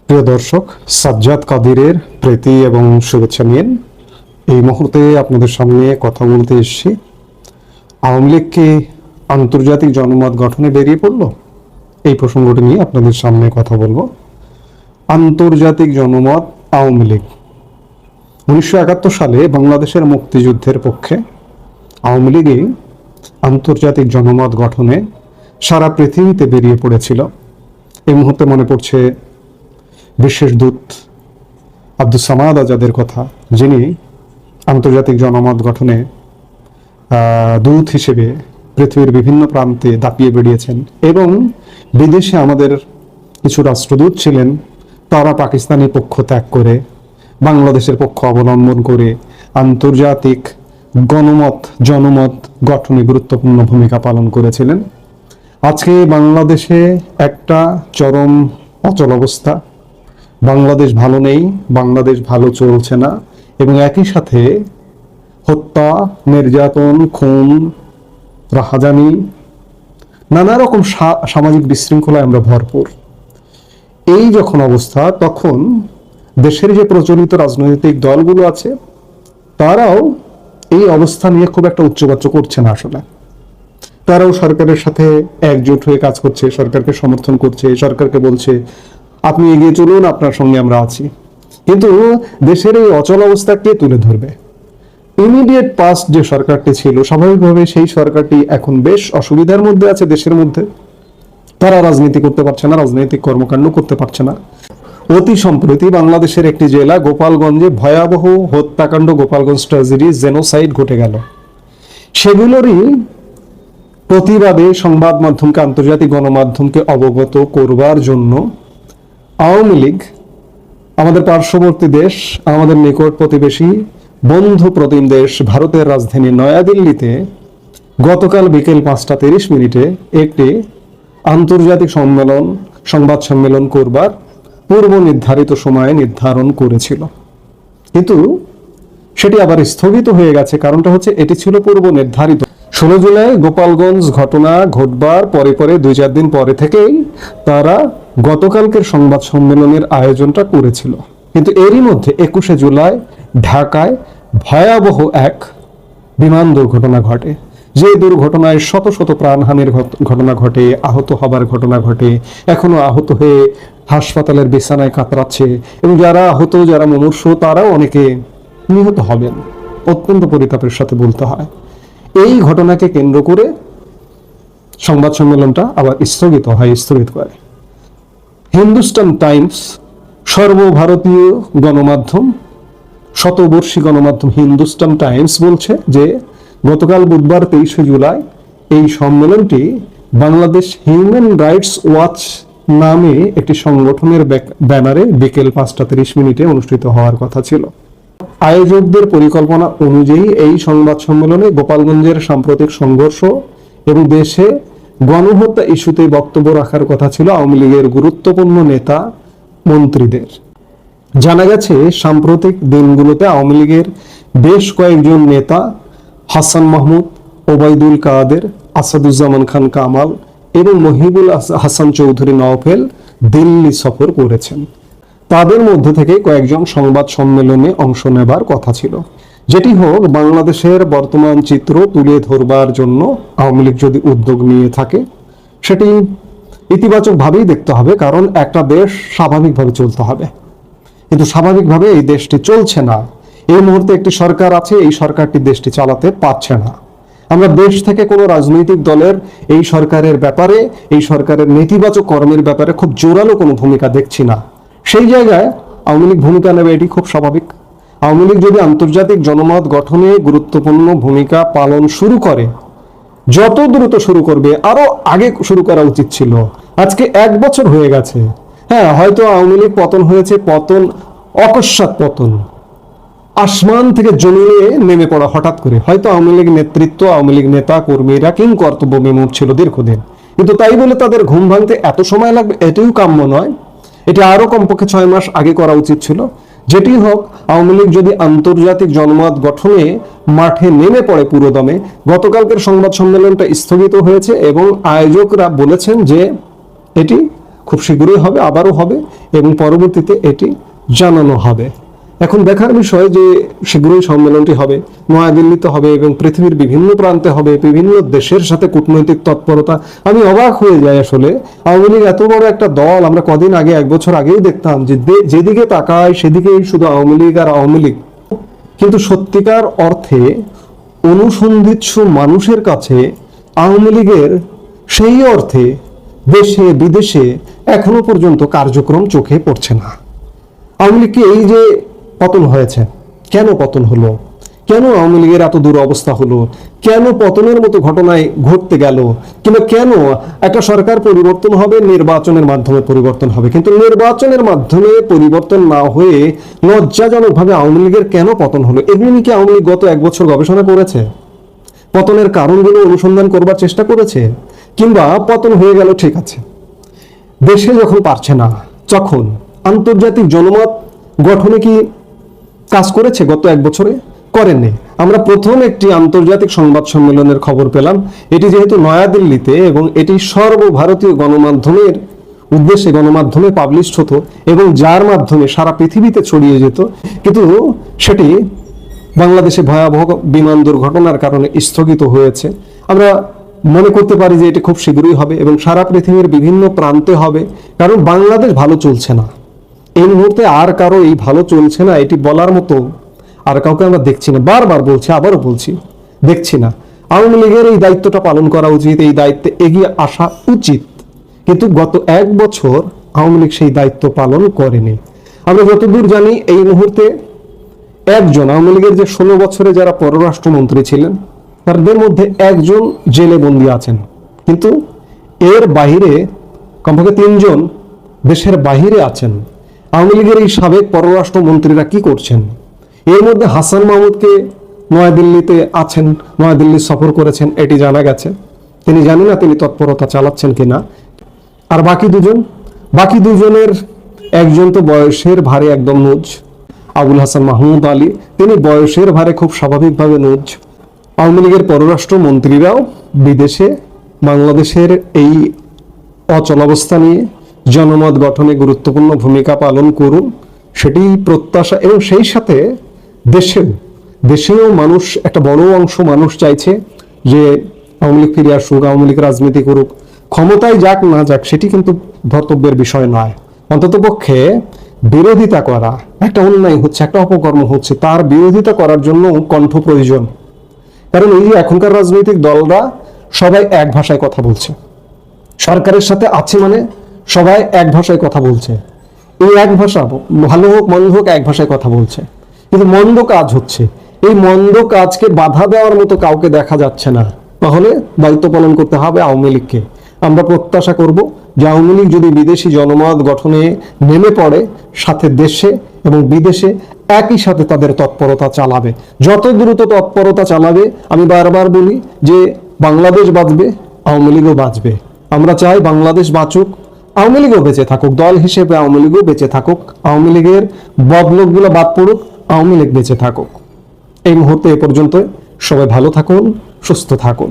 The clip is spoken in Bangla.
প্রিয় দর্শক, সাজ্জাদ কাদিরের প্রীতি এবং শুভেচ্ছা নিয়ে এই মুহূর্তে আপনাদের সামনে কথা বলতে এসেছি। আওয়ামী লীগকে আন্তর্জাতিক জনমত গঠনে বেরিয়ে পড়লো, এই প্রসঙ্গটি নিয়ে আপনাদের সামনে কথা বলবো। আন্তর্জাতিক জনমত আওয়ামী লীগ 1971 সালে বাংলাদেশের মুক্তিযুদ্ধের পক্ষে আওয়ামী লীগই আন্তর্জাতিক জনমত গঠনে সারা পৃথিবীতে বেরিয়ে পড়েছিল। এই মুহূর্তে মনে পড়ছে বিশেষ দূত আব্দুস সামাদ আজাদের কথা, যিনি আন্তর্জাতিক জনমত গঠনে দূত হিসেবে পৃথিবীর বিভিন্ন প্রান্তে দাপিয়ে বেরিয়েছেন। এবং বিদেশে আমাদের কিছু রাষ্ট্রদূত ছিলেন, তারা পাকিস্তানি পক্ষ ত্যাগ করে বাংলাদেশের পক্ষ অবলম্বন করে আন্তর্জাতিক জনমত গঠনে গুরুত্বপূর্ণ ভূমিকা পালন করেছিলেন। আজকে বাংলাদেশে একটা চরম অচল অবস্থা, বাংলাদেশ ভালো নেই, বাংলাদেশ ভালো চলছে না, এবং একই সাথে হত্যা, নির্যাতন, খুন, রাহাজানি, নানা রকম সামাজিক বিশৃঙ্খলায় আমরা ভরপুর। এই যখন অবস্থা, তখন দেশের যে প্রচলিত রাজনৈতিক দলগুলো আছে, তারাও এই অবস্থা নিয়ে খুব একটা উচ্চবাচ্য করছে না। আসলে তারাও সরকারের সাথে একজোট হয়ে কাজ করছে, সরকারকে সমর্থন করছে, সরকারকে বলছে আপনি এগিয়ে চলুন, আপনার সঙ্গে আমরা আছি। কিন্তু দেশের এই অচল অবস্থা কে তুলে ধরবে? ইমিডিয়েট পাস্ট যে সরকারটি ছিল, স্বাভাবিকভাবে সেই সরকারটি এখন বেশ অসুবিধার মধ্যে আছে দেশের মধ্যে। তারা রাজনীতি করতে পারছে না, রাজনৈতিক কর্মকাণ্ড করতে পারছে না। অতি সম্প্রতি বাংলাদেশের একটি জেলা গোপালগঞ্জে ভয়াবহ হত্যাকাণ্ড, গোপালগঞ্জ ট্র্যাজেডি, জেনোসাইড ঘটে গেল। সেগুলোরই প্রতিবাদে সংবাদ মাধ্যমকে, আন্তর্জাতিক গণমাধ্যমকে অবগত করবার জন্য আওয়ামী লীগ আমাদের পার্শ্ববর্তী দেশ, আমাদের নিকট প্রতিবেশী বন্ধু প্রতিম দেশ ভারতের রাজধানী নয়াদিল্লিতে গতকাল বিকেল 5:30 একটি আন্তর্জাতিক সংবাদ সম্মেলন করবার পূর্ব নির্ধারিত সময়ে নির্ধারণ করেছিল। কিন্তু সেটি আবার স্থগিত হয়ে গেছে। কারণটা হচ্ছে, এটি ছিল পূর্ব নির্ধারিত। 16 জুলাই গোপালগঞ্জ ঘটনা ঘটবার পরে 2-4 দিন পরে থেকেই তারা গতকালকের সংবাদ সম্মেলনের আয়োজনটা করেছিল। কিন্তু এরই মধ্যে 21শে জুলাই ঢাকায় ভয়াবহ এক বিমান দুর্ঘটনা ঘটে। যে দুর্ঘটনায় শত শত প্রাণহানির ঘটনা ঘটে, আহত হবার ঘটনা ঘটে, এখনো আহত হয়ে হাসপাতালের বিছানায় কাতরাচ্ছে, এবং যারা আহত, যারা মুমূর্ষ, তারাও অনেকে নিহত হবেন, অত্যন্ত পরিতাপের সাথে বলতে হয়। এই ঘটনাকে কেন্দ্র করে সংবাদ সম্মেলনটা আবার স্থগিত করে। হিন্দুস্তান টাইমস, সর্বভারতীয় গণমাধ্যম, শতবর্ষী গণমাধ্যম হিন্দুস্তান টাইমস বলছে যে গতকাল বুধবার 23শে জুলাই এই সম্মেলনটি বাংলাদেশ হিউম্যান রাইটস ওয়াচ নামে একটি সংগঠনের ব্যানারে বিকেল 5:30 অনুষ্ঠিত হওয়ার কথা ছিল। আয়োজকদের পরিকল্পনা অনুযায়ী এই সংবাদ সম্মেলনে গোপালগঞ্জের সাম্প্রতিক সংঘর্ষ এবং দেশে গণহত্যা ইস্যুতে বক্তব্য রাখার কথা ছিল আওয়ামী লীগের গুরুত্বপূর্ণ নেতা মন্ত্রীদের। জানা গেছে, সাম্প্রতিক দিনগুলোতে আওয়ামী লীগের বেশ কয়েকজন নেতা হাসান মাহমুদ, ওবায়দুল কাদের, আসাদুজ্জামান খান কামাল এবং মহিবুল হাসান চৌধুরী নওফেল দিল্লি সফর করেছেন। তাদের মধ্যে থেকে কয়েকজন সংবাদ সম্মেলনে অংশ নেবার কথা ছিল। যেটি হোক, বাংলাদেশের বর্তমান চিত্র তুলে ধরবার জন্য আওয়ামী লীগ যদি উদ্যোগ নিয়ে থাকে, সেটি ইতিবাচক ভাবেই দেখতে হবে। কারণ একটা দেশ স্বাভাবিকভাবে চলতে হবে, কিন্তু স্বাভাবিকভাবে এই দেশটি চলছে না। এই মুহূর্তে একটি সরকার আছে, এই সরকারটি দেশটি চালাতে পারছে না। আমরা দেশ থেকে কোনো রাজনৈতিক দলের এই সরকারের ব্যাপারে, এই সরকারের নেতিবাচক কর্মের ব্যাপারে খুব জোরালো কোনো ভূমিকা দেখছি না। সেই জায়গায় আওয়ামী লীগ ভূমিকা নেবে, এটি খুব স্বাভাবিক। আওয়ামী লীগ যদি আন্তর্জাতিক জনমত গঠনে গুরুত্বপূর্ণ ভূমিকা পালন শুরু করে, যত দ্রুত শুরু করবে, আরো আগে শুরু করা উচিত ছিল। আজকে 1 বছর হয়ে গেছে। হ্যাঁ, হয়তো আওয়ামী লীগ পতন হয়েছে, পতন অকস্মাৎ পতন, আসমান থেকে জমিনে নেমে পড়া হঠাৎ করে। হয়তো আওয়ামী লীগ নেতৃত্ব, আওয়ামী লীগ নেতা কর্মীরা কিং কর্তব্য বিমূঢ় ছিল দীর্ঘদিন, কিন্তু তাই বলে তাদের ঘুম ভাঙতে এত সময় লাগবে, এটিও কাম্য নয়। এটি আরো কমপক্ষে 6 মাস আগে করা উচিত ছিল। যেটি হোক, আওয়ামী লীগ যদি আন্তর্জাতিক জনমত গঠনে মাঠে নেমে পড়ে পুরোদমে, গতকালকের সংবাদ সম্মেলনটা স্থগিত হয়েছে এবং আয়োজকরা বলেছেন যে এটি খুব শীঘ্রই হবে, আবারও হবে এবং পরবর্তীতে এটি জানানো হবে। এখন দেখার বিষয় যে শীঘ্রই সম্মেলনটি হবে, নয়াদিল্লিতে হবে এবং পৃথিবীর বিভিন্ন প্রান্তে হবে, বিভিন্ন দেশের সাথে কূটনৈতিক তৎপরতা। আমি অবাক হয়ে যাই আসলে, আওয়ামী লীগ এত বড় একটা দল, আমরা কদিন আগে, 1 বছর আগেই দেখতাম যে যেদিকে তাকায় সেদিকেই শুধু আওয়ামী লীগ আর আওয়ামী লীগ। কিন্তু সত্যিকার অর্থে অনুসন্ধিৎসু মানুষের কাছে আওয়ামী লীগের সেই অর্থে দেশে বিদেশে এখনো পর্যন্ত কার্যক্রম চোখে পড়ছে না। আওয়ামী লীগকে এই যে পতন হয়েছে, কেন পতন হলো, কেন আওয়ামী লীগের এত দুরবস্থা হলো, কেন পতনের মতো ঘটনায় ঘটতে গেল, কিংবা কেন একটা সরকার পরিবর্তন হবে নির্বাচনের মাধ্যমে পরিবর্তন হবে, কিন্তু নির্বাচনের মাধ্যমে পরিবর্তন না হয়ে লজ্জাজনকভাবে আওয়ামী লীগের কেন পতন হলো? এগুলো নিয়ে কি আওয়ামী লীগ গত 1 বছর গবেষণা করেছে? পতনের কারণগুলো অনুসন্ধান করবার চেষ্টা করেছে? কিংবা পতন হয়ে গেল, ঠিক আছে, দেশে যখন পারছে না, যখন আন্তর্জাতিক জনমত গঠনে কি কাজ করেছে গত 1 বছরে? করেননি। আমরা প্রথম একটি আন্তর্জাতিক সংবাদ সম্মেলনের খবর পেলাম, এটি যেহেতু নয়াদিল্লিতে এবং এটি সর্বভারতীয় গণমাধ্যমের উদ্দেশ্যে গণমাধ্যমে পাবলিশড হতো এবং যার মাধ্যমে সারা পৃথিবীতে ছড়িয়ে যেত, কিন্তু সেটি বাংলাদেশে ভয়াবহ বিমান দুর্ঘটনার কারণে স্থগিত হয়েছে। আমরা মনে করতে পারি যে এটি খুব শীঘ্রই হবে এবং সারা পৃথিবীর বিভিন্ন প্রান্তে হবে, কারণ বাংলাদেশ ভালো চলছে না এই মুহূর্তে। আর কারো এই ভালো চলছে না এটি বলার মতো আর কাউকে আমরা দেখছি না। বারবার বলছি, আবারও বলছি, দেখছি না। আওয়ামী লীগের এই দায়িত্বটা পালন করা উচিত, এই দায়িত্বে এগিয়ে আসা উচিত, কিন্তু গত 1 বছর আওয়ামী লীগ সেই দায়িত্ব পালন করেনি। আমরা যতদূর জানি এই মুহূর্তে একজন আওয়ামী লীগের যে 16 বছরে যারা পররাষ্ট্রমন্ত্রী ছিলেন তাদের মধ্যে একজন জেলে বন্দী আছেন, কিন্তু এর বাহিরে কমপক্ষে 3জন দেশের বাহিরে আছেন। আওয়ামী লীগের এই সাবেক পররাষ্ট্রমন্ত্রীরা কি করছেন? এর মধ্যে হাসান মাহমুদকে নয়াদিল্লিতে আছেন, নয়াদিল্লি সফর করেছেন, এটি জানা গেছে। তিনি জানি না তিনি তৎপরতা চালাচ্ছেন কিনা। আর বাকি দুজনের একজন তো বয়সের ভারে একদম নুজ, আবুল হাসান মাহমুদ আলী, তিনি বয়সের ভারে খুব স্বাভাবিকভাবে নুজ। আওয়ামী লীগের পররাষ্ট্র মন্ত্রীরাও বিদেশে বাংলাদেশের এই অচলাবস্থা নিয়ে জনমত গঠনে গুরুত্বপূর্ণ ভূমিকা পালন করুন, সেটি প্রত্যাশা। এবং সেই সাথে দেশেও মানুষ, একটা বড় অংশ মানুষ চাইছে যে আওয়ামী লীগ ফিরে আসুক, আওয়ামী লীগ রাজনীতি করুক, ক্ষমতায় যাক না যাক সেটি কিন্তু ধর্তব্যের বিষয় নয়। অন্ততপক্ষে বিরোধিতা করা, একটা অন্যায় হচ্ছে, একটা অপকর্ম হচ্ছে, তার বিরোধিতা করার জন্য কণ্ঠ প্রয়োজন। কারণ এই যে এখনকার রাজনৈতিক দলরা সবাই এক ভাষায় কথা বলছে, সরকারের সাথে আছে মানে সবাই এক ভাষায় কথা বলছে। এই এক ভাষা, ভালো হোক মন্দ হোক, এক ভাষায় কথা বলছে, কিন্তু মন্দ কাজ হচ্ছে। এই মন্দ কাজকে বাধা দেওয়ার মতো কাউকে দেখা যাচ্ছে না। তাহলে দায়িত্ব পালন করতে হবে আওয়ামী লীগকে। আমরা প্রত্যাশা করব যে আওয়ামী লীগ যদি বিদেশি জনমত গঠনে নেমে পড়ে, সাথে দেশে এবং বিদেশে একই সাথে তাদের তৎপরতা চালাবে। যত দ্রুত তৎপরতা চালাবে, আমি বারবার বলি যে বাংলাদেশ বাঁচবে, আওয়ামী লীগও বাঁচবে। আমরা চাই বাংলাদেশ বাঁচুক, আওয়ামী লীগও বেঁচে থাকুক, দল হিসেবে আওয়ামী লীগও বেঁচে থাকুক, আওয়ামী লীগের বদলোকগুলো বাদ পড়ুক, আওয়ামী লীগ বেঁচে থাকুক। এই মুহূর্তে এ পর্যন্ত। সবাই ভালো থাকুন, সুস্থ থাকুন।